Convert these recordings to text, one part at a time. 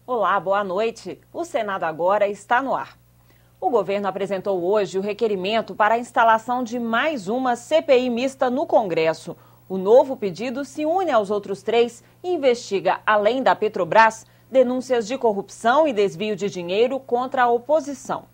Olá, boa noite. O Senado agora está no ar. O governo apresentou hoje o requerimento para a instalação de mais uma CPI mista no Congresso. O novo pedido se une aos outros 3 e investiga, além da Petrobras, denúncias de corrupção e desvio de dinheiro contra a oposição.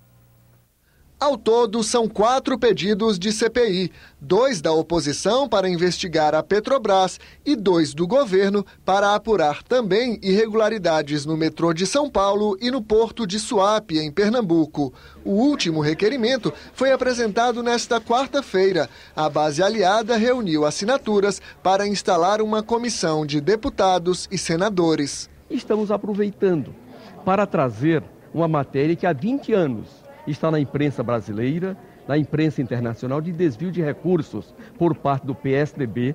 Ao todo, são 4 pedidos de CPI, 2 da oposição para investigar a Petrobras e 2 do governo para apurar também irregularidades no metrô de São Paulo e no porto de Suape, em Pernambuco. O último requerimento foi apresentado nesta quarta-feira. A base aliada reuniu assinaturas para instalar uma comissão de deputados e senadores. Estamos aproveitando para trazer uma matéria que há 20 anos está na imprensa brasileira, na imprensa internacional, de desvio de recursos por parte do PSDB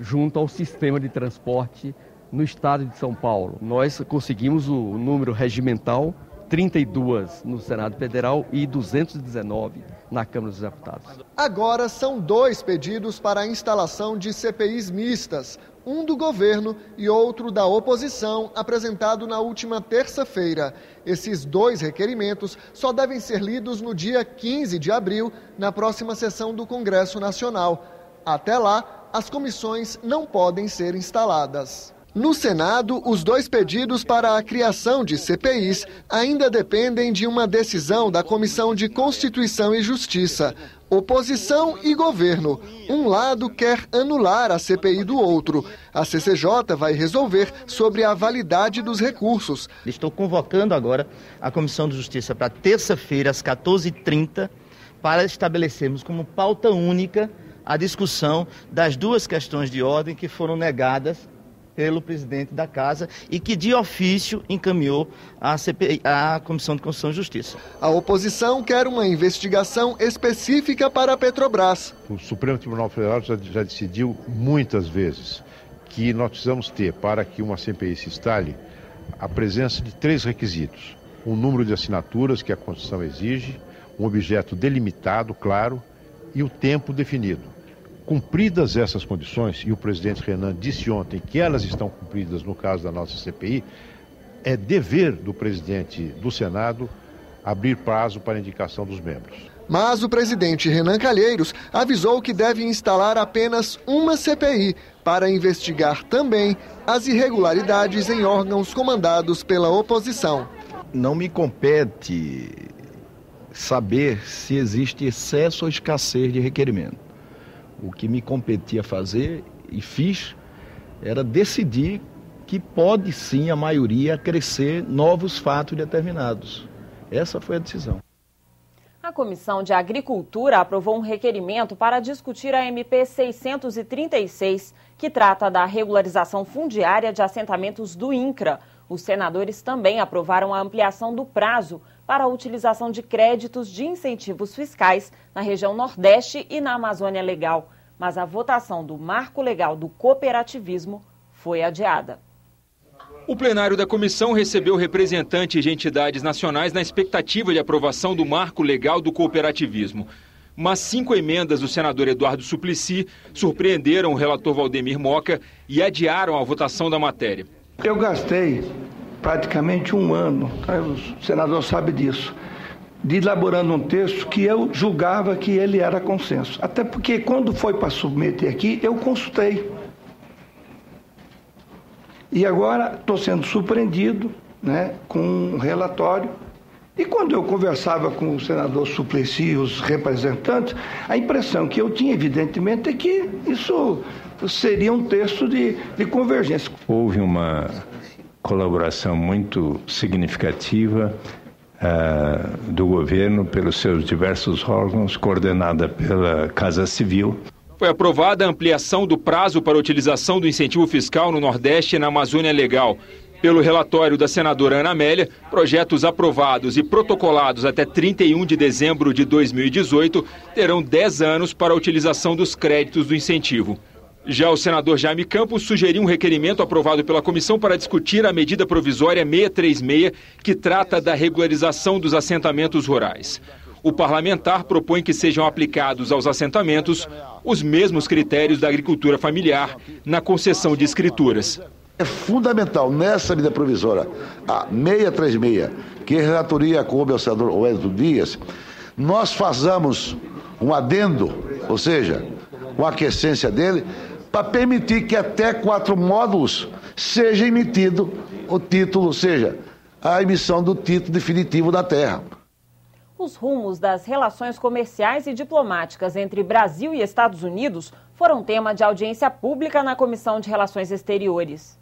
junto ao sistema de transporte no estado de São Paulo. Nós conseguimos o número regimental, 32 no Senado Federal e 219 na Câmara dos Deputados. Agora são 2 pedidos para a instalação de CPIs mistas, um do governo e outro da oposição, apresentado na última terça-feira. Esses 2 requerimentos só devem ser lidos no dia 15 de abril, na próxima sessão do Congresso Nacional. Até lá, as comissões não podem ser instaladas. No Senado, os 2 pedidos para a criação de CPIs ainda dependem de uma decisão da Comissão de Constituição e Justiça. Oposição e governo. Um lado quer anular a CPI do outro. A CCJ vai resolver sobre a validade dos recursos. Estou convocando agora a Comissão de Justiça para terça-feira, às 14h30, para estabelecermos como pauta única a discussão das 2 questões de ordem que foram negadas pelo presidente da Casa e que de ofício encaminhou à CPI, à Comissão de Constituição e Justiça. A oposição quer uma investigação específica para a Petrobras. O Supremo Tribunal Federal já decidiu muitas vezes que nós precisamos ter, para que uma CPI se instale, a presença de 3 requisitos. Um número de assinaturas que a Constituição exige, um objeto delimitado, claro, e o tempo definido. Cumpridas essas condições, e o presidente Renan disse ontem que elas estão cumpridas no caso da nossa CPI, é dever do presidente do Senado abrir prazo para a indicação dos membros. Mas o presidente Renan Calheiros avisou que deve instalar apenas uma CPI para investigar também as irregularidades em órgãos comandados pela oposição. Não me compete saber se existe excesso ou escassez de requerimento. O que me competia fazer e fiz era decidir que pode sim a maioria acrescer novos fatos determinados. Essa foi a decisão. A Comissão de Agricultura aprovou um requerimento para discutir a MP 636, que trata da regularização fundiária de assentamentos do INCRA. Os senadores também aprovaram a ampliação do prazo para a utilização de créditos de incentivos fiscais na região Nordeste e na Amazônia Legal. Mas a votação do Marco Legal do Cooperativismo foi adiada. O plenário da comissão recebeu representantes de entidades nacionais na expectativa de aprovação do Marco Legal do Cooperativismo. Mas 5 emendas do senador Eduardo Suplicy surpreenderam o relator Valdemir Moca e adiaram a votação da matéria. Eu gastei praticamente um ano, o senador sabe disso, de elaborando um texto que eu julgava que ele era consenso. Até porque quando foi para submeter aqui, eu consultei. E agora estou sendo surpreendido, com um relatório. E quando eu conversava com o senador Suplicy e os representantes, a impressão que eu tinha, evidentemente, é que isso seria um texto de convergência. Houve uma colaboração muito significativa do governo pelos seus diversos órgãos, coordenada pela Casa Civil. Foi aprovada a ampliação do prazo para a utilização do incentivo fiscal no Nordeste e na Amazônia Legal. Pelo relatório da senadora Ana Amélia, projetos aprovados e protocolados até 31 de dezembro de 2018 terão 10 anos para a utilização dos créditos do incentivo. Já o senador Jaime Campos sugeriu um requerimento aprovado pela comissão para discutir a medida provisória 636, que trata da regularização dos assentamentos rurais. O parlamentar propõe que sejam aplicados aos assentamentos os mesmos critérios da agricultura familiar na concessão de escrituras. É fundamental nessa medida provisória, a 636, que a relatoria coube ao senador Wellington Dias, nós façamos um adendo, ou seja, uma aquiescência dele, para permitir que até 4 módulos seja emitido o título, ou seja, a emissão do título definitivo da terra. Os rumos das relações comerciais e diplomáticas entre Brasil e Estados Unidos foram tema de audiência pública na Comissão de Relações Exteriores.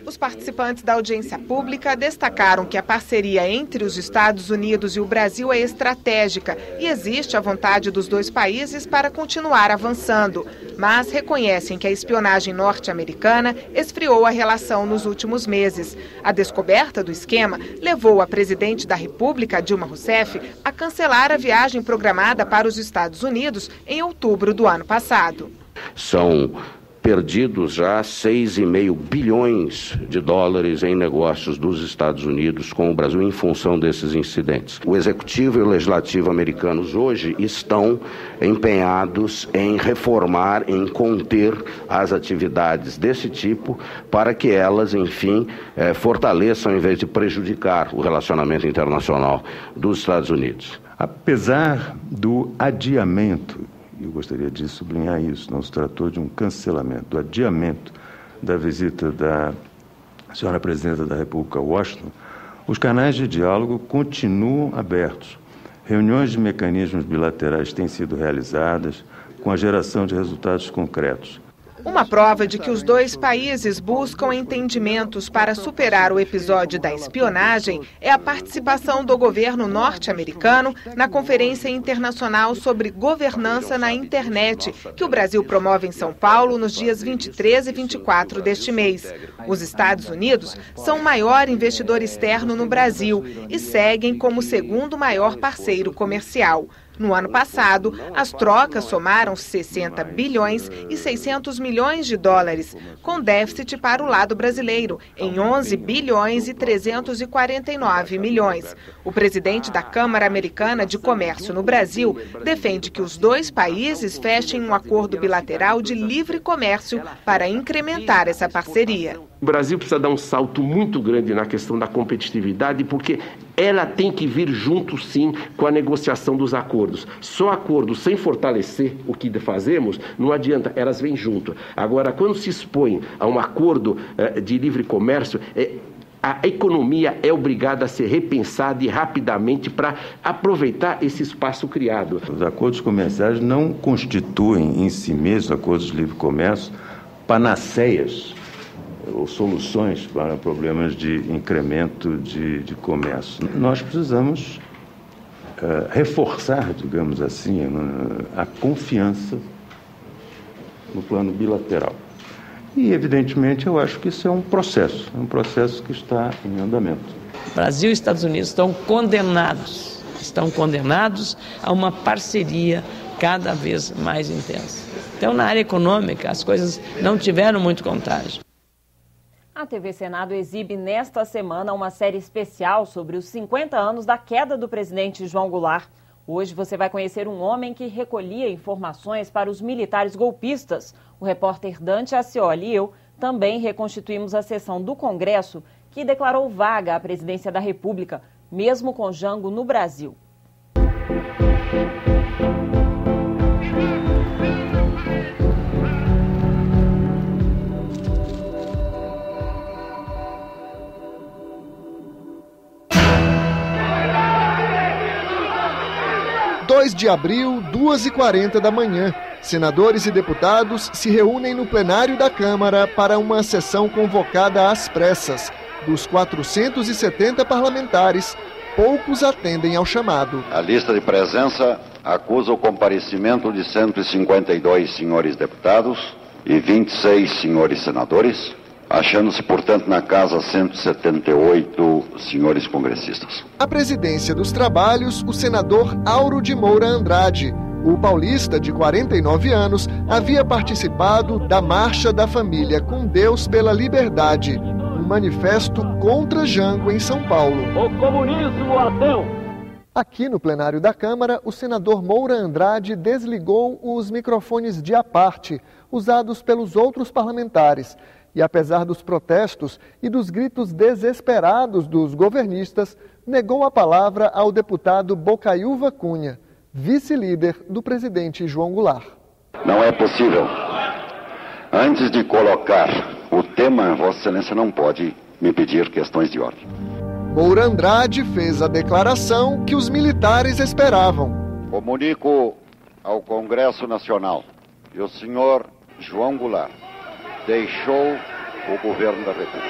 Os participantes da audiência pública destacaram que a parceria entre os Estados Unidos e o Brasil é estratégica e existe a vontade dos dois países para continuar avançando, mas reconhecem que a espionagem norte-americana esfriou a relação nos últimos meses. A descoberta do esquema levou a presidente da República, Dilma Rousseff, a cancelar a viagem programada para os Estados Unidos em outubro do ano passado. São perdidos já 6,5 bilhões de dólares em negócios dos Estados Unidos com o Brasil em função desses incidentes. O Executivo e o Legislativo americanos hoje estão empenhados em reformar, em conter as atividades desse tipo para que elas, enfim, fortaleçam em vez de prejudicar o relacionamento internacional dos Estados Unidos. Apesar do adiamento, eu gostaria de sublinhar isso, não se tratou de um cancelamento, do adiamento da visita da senhora Presidenta da República a Washington, os canais de diálogo continuam abertos. Reuniões de mecanismos bilaterais têm sido realizadas com a geração de resultados concretos. Uma prova de que os dois países buscam entendimentos para superar o episódio da espionagem é a participação do governo norte-americano na Conferência Internacional sobre Governança na Internet, que o Brasil promove em São Paulo nos dias 23 e 24 deste mês. Os Estados Unidos são o maior investidor externo no Brasil e seguem como o segundo maior parceiro comercial. No ano passado, as trocas somaram 60 bilhões e 600 milhões de dólares, com déficit para o lado brasileiro, em 11 bilhões e 349 milhões. O presidente da Câmara Americana de Comércio no Brasil defende que os dois países fechem um acordo bilateral de livre comércio para incrementar essa parceria. O Brasil precisa dar um salto muito grande na questão da competitividade, porque ela tem que vir junto, sim, com a negociação dos acordos. Só acordos sem fortalecer o que fazemos, não adianta, elas vêm junto. Agora, quando se expõe a um acordo de livre comércio, a economia é obrigada a ser repensada e rapidamente para aproveitar esse espaço criado. Os acordos comerciais não constituem em si mesmos, acordos de livre comércio, panaceias ou soluções para problemas de incremento de comércio. Nós precisamos reforçar, digamos assim, a confiança no plano bilateral. E, evidentemente, eu acho que isso é um processo que está em andamento. Brasil e Estados Unidos estão condenados a uma parceria cada vez mais intensa. Então, na área econômica, as coisas não tiveram muito contágio. A TV Senado exibe nesta semana uma série especial sobre os 50 anos da queda do presidente João Goulart. Hoje você vai conhecer um homem que recolhia informações para os militares golpistas. O repórter Dante Ascioli e eu também reconstituímos a sessão do Congresso que declarou vaga à presidência da República, mesmo com Jango no Brasil. De abril, 2h40 da manhã. Senadores e deputados se reúnem no plenário da Câmara para uma sessão convocada às pressas. Dos 470 parlamentares, poucos atendem ao chamado. A lista de presença acusa o comparecimento de 152 senhores deputados e 26 senhores senadores, achando-se, portanto, na casa 178 senhores congressistas. A presidência dos trabalhos, o senador Auro de Moura Andrade. O paulista, de 49 anos, havia participado da Marcha da Família com Deus pela Liberdade, um manifesto contra Jango em São Paulo. O comunismo ateu. Aqui no plenário da Câmara, o senador Moura Andrade desligou os microfones de à parte, usados pelos outros parlamentares, E apesar dos protestos e dos gritos desesperados dos governistas, negou a palavra ao deputado Bocaiúva Cunha, vice-líder do presidente João Goulart. Não é possível. Antes de colocar o tema, Vossa Excelência não pode me pedir questões de ordem. Moura Andrade fez a declaração que os militares esperavam. Comunico ao Congresso Nacional que o senhor João Goulart deixou o governo da República.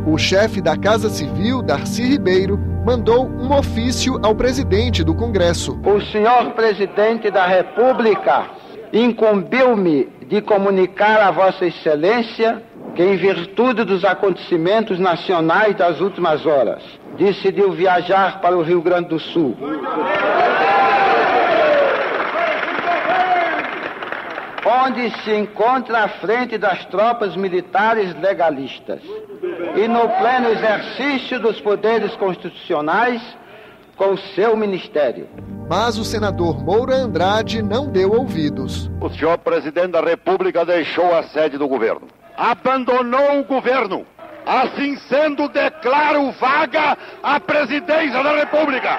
O chefe da Casa Civil, Darcy Ribeiro, mandou um ofício ao presidente do Congresso. O senhor presidente da República incumbiu-me de comunicar a Vossa Excelência que, em virtude dos acontecimentos nacionais das últimas horas, decidiu viajar para o Rio Grande do Sul. Onde se encontra à frente das tropas militares legalistas e no pleno exercício dos poderes constitucionais com o seu ministério. Mas o senador Moura Andrade não deu ouvidos. O senhor presidente da República deixou a sede do governo. Abandonou o governo. Assim sendo, declaro vaga a presidência da República.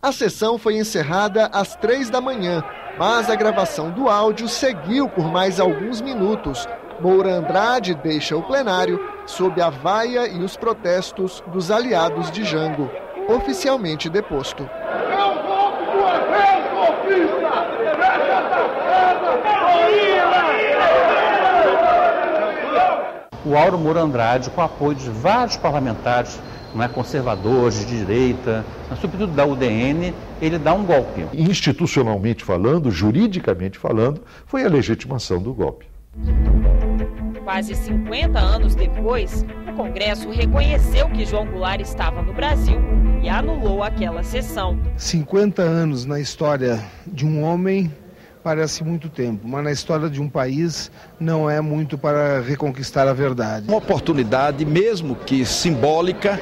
A sessão foi encerrada às 3 da manhã, mas a gravação do áudio seguiu por mais alguns minutos. Moura Andrade deixa o plenário sob a vaia e os protestos dos aliados de Jango, oficialmente deposto. Eu vou sua vez, golpista! O Auro Moura Andrade, com o apoio de vários parlamentares, conservadores, de direita, sobretudo da UDN, ele dá um golpe. Institucionalmente falando, juridicamente falando, foi a legitimação do golpe. Quase 50 anos depois, o Congresso reconheceu que João Goulart estava no Brasil e anulou aquela sessão. 50 anos na história de um homem parece muito tempo, mas na história de um país não é muito para reconquistar a verdade. Uma oportunidade, mesmo que simbólica,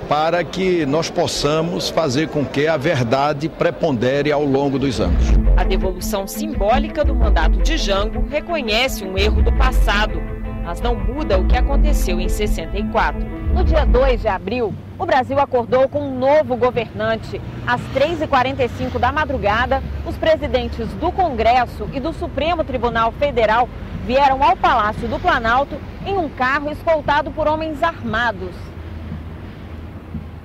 para que nós possamos fazer com que a verdade prepondere ao longo dos anos. A devolução simbólica do mandato de Jango reconhece um erro do passado, mas não muda o que aconteceu em 64. No dia 2 de abril, o Brasil acordou com um novo governante. Às 3h45 da madrugada, os presidentes do Congresso e do Supremo Tribunal Federal vieram ao Palácio do Planalto em um carro escoltado por homens armados.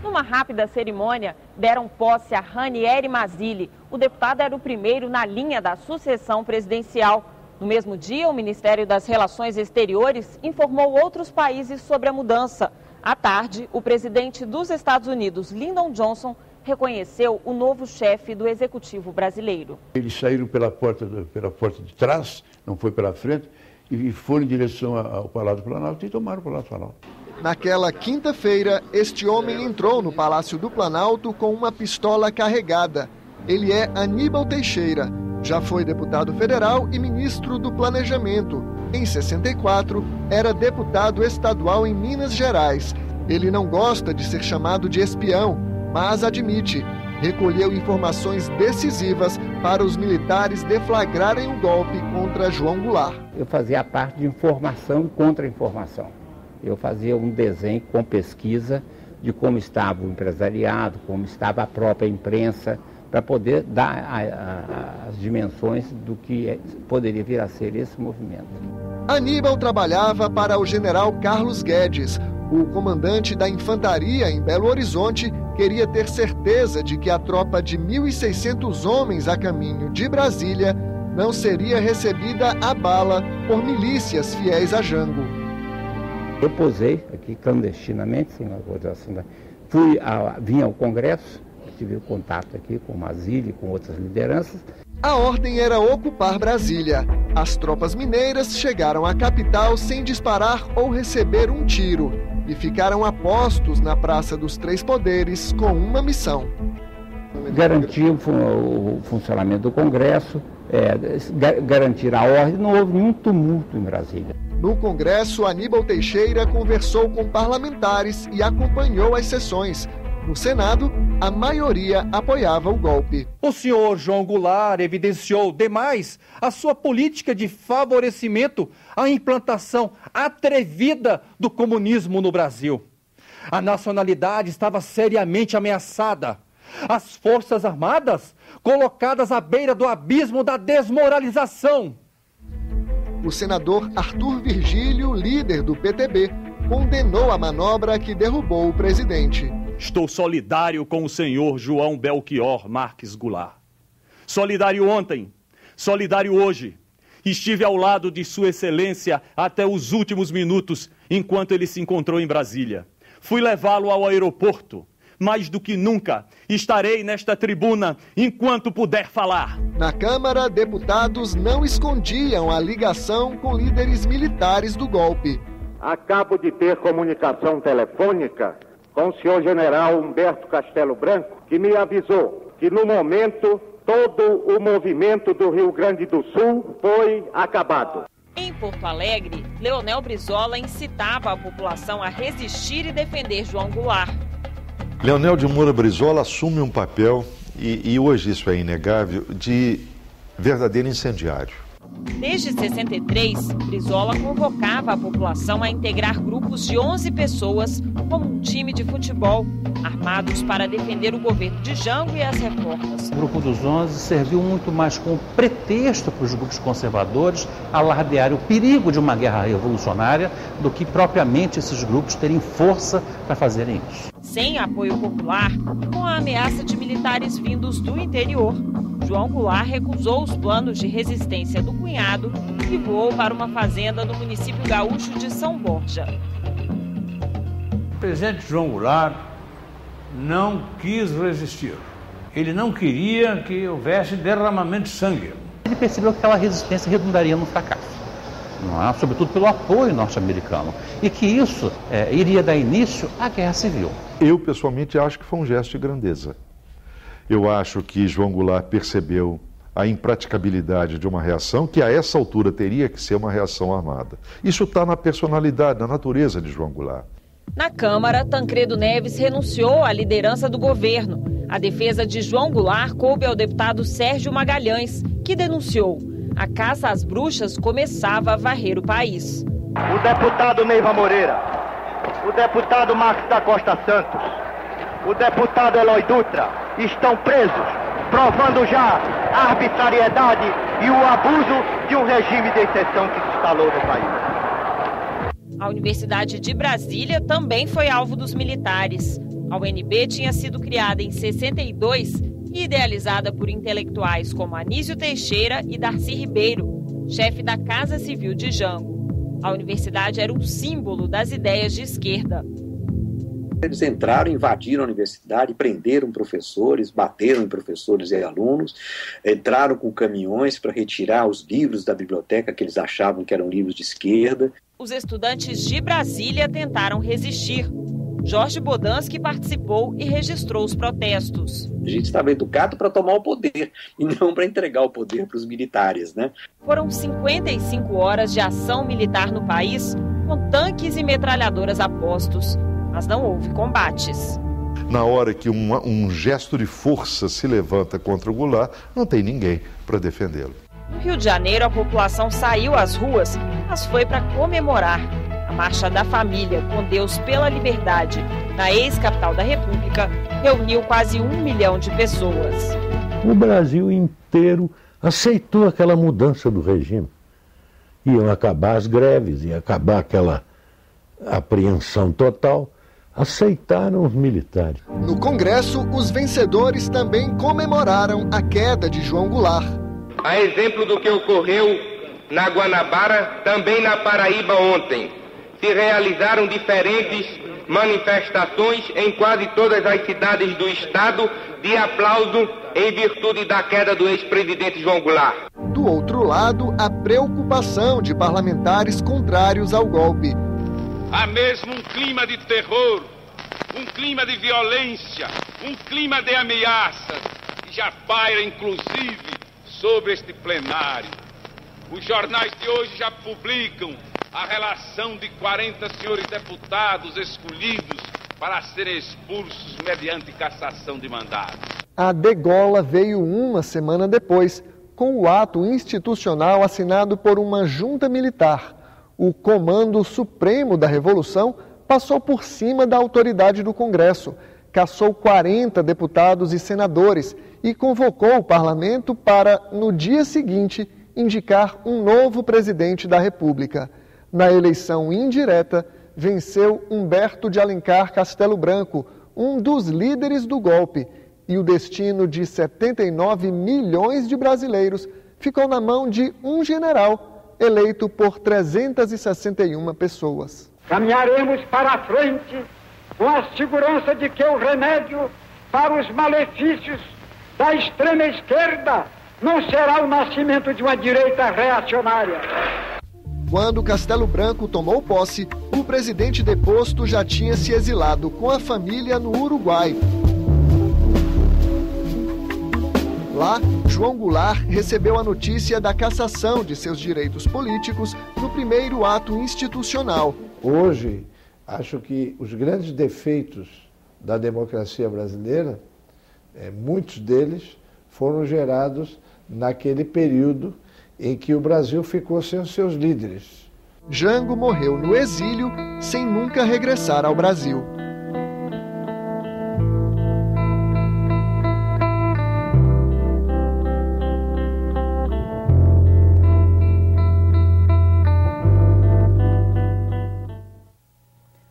Numa rápida cerimônia, deram posse a Ranieri Mazzilli. O deputado era o primeiro na linha da sucessão presidencial. No mesmo dia, o Ministério das Relações Exteriores informou outros países sobre a mudança. À tarde, o presidente dos Estados Unidos, Lyndon Johnson, reconheceu o novo chefe do Executivo brasileiro. Eles saíram pela porta de trás, não foi pela frente, e foram em direção ao Palácio do Planalto e tomaram o Palácio do Planalto. Naquela quinta-feira, este homem entrou no Palácio do Planalto com uma pistola carregada. Ele é Aníbal Teixeira. Já foi deputado federal e ministro do Planejamento. Em 64, era deputado estadual em Minas Gerais. Ele não gosta de ser chamado de espião, mas admite. Recolheu informações decisivas para os militares deflagrarem o golpe contra João Goulart. Eu fazia a parte de informação e contra-informação. Eu fazia um desenho com pesquisa de como estava o empresariado, como estava a própria imprensa, para poder dar as dimensões do que poderia vir a ser esse movimento. Aníbal trabalhava para o general Carlos Guedes. O comandante da infantaria em Belo Horizonte queria ter certeza de que a tropa de 1.600 homens a caminho de Brasília não seria recebida a bala por milícias fiéis a Jango. Eu posei aqui clandestinamente, sem autorização. Vim ao Congresso, tive contato aqui com o Mazzilli, com outras lideranças. A ordem era ocupar Brasília. As tropas mineiras chegaram à capital sem disparar ou receber um tiro e ficaram a postos na Praça dos Três Poderes com uma missão. Garantir o funcionamento do Congresso, garantir a ordem, não houve nenhum tumulto em Brasília. No Congresso, Aníbal Teixeira conversou com parlamentares e acompanhou as sessões. No Senado, a maioria apoiava o golpe. O senhor João Goulart evidenciou demais a sua política de favorecimento à implantação atrevida do comunismo no Brasil. A nacionalidade estava seriamente ameaçada. As Forças Armadas colocadas à beira do abismo da desmoralização. O senador Arthur Virgílio, líder do PTB, condenou a manobra que derrubou o presidente. Estou solidário com o senhor João Belchior Marques Goulart. Solidário ontem, solidário hoje. Estive ao lado de Sua Excelência até os últimos minutos, enquanto ele se encontrou em Brasília. Fui levá-lo ao aeroporto. Mais do que nunca, estarei nesta tribuna enquanto puder falar. Na Câmara, deputados não escondiam a ligação com líderes militares do golpe. Acabo de ter comunicação telefônica com o senhor general Humberto Castelo Branco, que me avisou que no momento todo o movimento do Rio Grande do Sul foi acabado. Em Porto Alegre, Leonel Brizola incitava a população a resistir e defender João Goulart. Leonel de Moura Brizola assume um papel, e hoje isso é inegável, de verdadeiro incendiário. Desde 63, Brizola convocava a população a integrar grupos de 11 pessoas como um time de futebol, armados para defender o governo de Jango e as reformas. O Grupo dos 11 serviu muito mais como pretexto para os grupos conservadores alardearem o perigo de uma guerra revolucionária do que propriamente esses grupos terem força para fazerem isso. Sem apoio popular, com a ameaça de militares vindos do interior, João Goulart recusou os planos de resistência do cunhado e voou para uma fazenda no município gaúcho de São Borja. O presidente João Goulart não quis resistir. Ele não queria que houvesse derramamento de sangue. Ele percebeu que aquela resistência redundaria no fracasso, não é? Sobretudo pelo apoio norte-americano, e que isso iria dar início à guerra civil. Eu, pessoalmente, acho que foi um gesto de grandeza. Eu acho que João Goulart percebeu a impraticabilidade de uma reação que a essa altura teria que ser uma reação armada. Isso está na personalidade, na natureza de João Goulart. Na Câmara, Tancredo Neves renunciou à liderança do governo. A defesa de João Goulart coube ao deputado Sérgio Magalhães, que denunciou: a caça às bruxas começava a varrer o país. O deputado Neiva Moreira, o deputado Marcos da Costa Santos, o deputado Eloy Dutra estão presos, provando já a arbitrariedade e o abuso de um regime de exceção que se instalou no país. A Universidade de Brasília também foi alvo dos militares. A UNB tinha sido criada em 62 e idealizada por intelectuais como Anísio Teixeira e Darcy Ribeiro, chefe da Casa Civil de Jango. A universidade era um símbolo das ideias de esquerda. Eles entraram, invadiram a universidade, prenderam professores, bateram em professores e alunos, entraram com caminhões para retirar os livros da biblioteca que eles achavam que eram livros de esquerda. Os estudantes de Brasília tentaram resistir. Jorge Bodansky participou e registrou os protestos. A gente estava educado para tomar o poder e não para entregar o poder para os militares, né? Foram 55 horas de ação militar no país, com tanques e metralhadoras a postos, mas não houve combates. Na hora que um gesto de força se levanta contra o Goulart, não tem ninguém para defendê-lo. No Rio de Janeiro, a população saiu às ruas, mas foi para comemorar. A Marcha da Família, com Deus pela Liberdade, na ex-capital da República, reuniu quase 1 milhão de pessoas. O Brasil inteiro aceitou aquela mudança do regime. Iam acabar as greves, ia acabar aquela apreensão total. Aceitaram os militares. No Congresso, os vencedores também comemoraram a queda de João Goulart. A exemplo do que ocorreu na Guanabara, também na Paraíba ontem, se realizaram diferentes manifestações em quase todas as cidades do estado de aplauso em virtude da queda do ex-presidente João Goulart. Do outro lado, a preocupação de parlamentares contrários ao golpe. Há mesmo um clima de terror, um clima de violência, um clima de ameaças que já paira inclusive sobre este plenário. Os jornais de hoje já publicam a relação de 40 senhores deputados escolhidos para serem expulsos mediante cassação de mandado. A degola veio uma semana depois, com o ato institucional assinado por uma junta militar. O Comando Supremo da Revolução passou por cima da autoridade do Congresso, cassou 40 deputados e senadores e convocou o parlamento para, no dia seguinte, indicar um novo presidente da República. Na eleição indireta, venceu Humberto de Alencar Castelo Branco, um dos líderes do golpe, e o destino de 79 milhões de brasileiros ficou na mão de um general eleito por 361 pessoas. Caminharemos para a frente com a segurança de que o remédio para os malefícios da extrema esquerda não será o nascimento de uma direita reacionária. Quando Castelo Branco tomou posse, o presidente deposto já tinha se exilado com a família no Uruguai. Lá, João Goulart recebeu a notícia da cassação de seus direitos políticos no primeiro ato institucional. Hoje, acho que os grandes defeitos da democracia brasileira, muitos deles foram gerados naquele período em que o Brasil ficou sem os seus líderes. Jango morreu no exílio sem nunca regressar ao Brasil.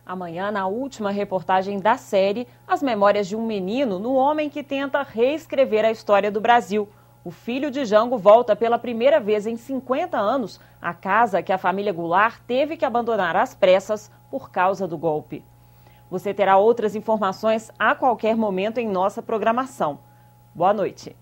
Amanhã, na última reportagem da série, as memórias de um menino no homem que tenta reescrever a história do Brasil. O filho de Jango volta pela primeira vez em 50 anos à casa que a família Goulart teve que abandonar às pressas por causa do golpe. Você terá outras informações a qualquer momento em nossa programação. Boa noite.